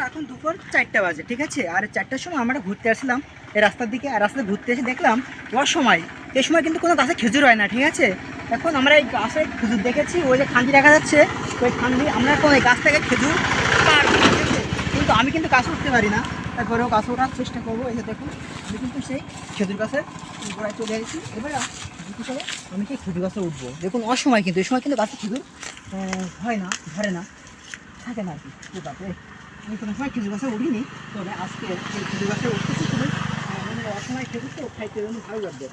এখন দুপুর 4টা বাজে, ঠিক আছে। আর 4টার সময় আমরা ঘুরতে আসলাম এই রাস্তার দিকে। আর রাস্তায় ঘুরতে এসে দেখলাম অসময়, এই সময় কিন্তু কোনো গাছে খেজুর হয় না, ঠিক আছে। এখন আমরা এই গাছে খেজুর দেখেছি, ওই যে খান্দি দেখা যাচ্ছে, ওই খান্দি আমরা এখন এই গাছ থেকে খেজুর পারবো, ঠিক আছে। কিন্তু আমি কিন্তু গাছ উঠতে পারি না, তারপরেও গাছ ওঠার চেষ্টা করবো। এই যে দেখুন, আমি কিন্তু সেই খেজুর গাছের গোড়ায় চলে এসেছি। এবার করে আমি সেই খেজুর গাছে উঠবো। দেখুন অসময়, কিন্তু এই সময় কিন্তু গাছে খেজুর হয় না, ধরে না, থাকে না আর কি। আমি কোনো সময় খেজুর গাছে উঠিনি, তবে আজকে এই খেজুর গাছে উঠতেছি। খুবই অসময় খেজুর তো খাইতে ভালো লাগবে।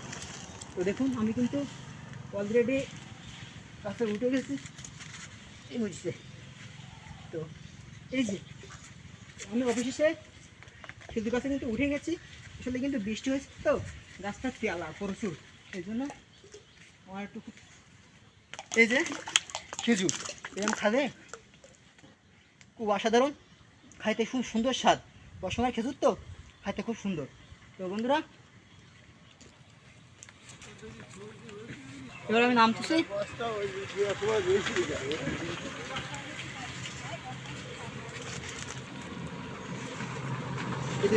তো দেখুন আমি কিন্তু অলরেডি গাছে উঠে গেছি, এই হচ্ছে। তো এই যে আমি অবশেষে খেজুর গাছে কিন্তু উঠে গেছি। আসলে কিন্তু বৃষ্টি হয়েছে তো গাছটা তেলা প্রচুর, এই জন্য আমার একটু এই যে খেজুর এরকম খালে খুব অসাধারণ, খাইতে খুব সুন্দর স্বাদ। অসময় খেজুর তো খাইতে খুব সুন্দর। তো বন্ধুরা এবার আমি নামতেছি।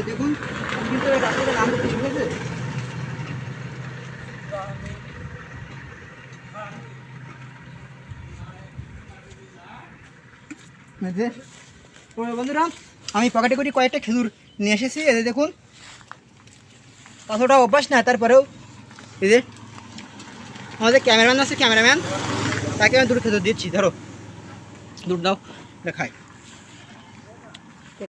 দেখুন আমি কিন্তু রাস্তাতে নামতেছি, ঠিক আছে। বন্ধুরা আমি পকেটে করে কয়েকটা খেজুর নিয়ে এসেছি। এদের দেখুন কতটা অভ্যাস না, তারপরেও এদের আমাদের ক্যামেরাম্যান আছে, ক্যামেরাম্যান তাকে আমি দুটো খেজুর দিচ্ছি। ধরো দুধ দাও দেখায়।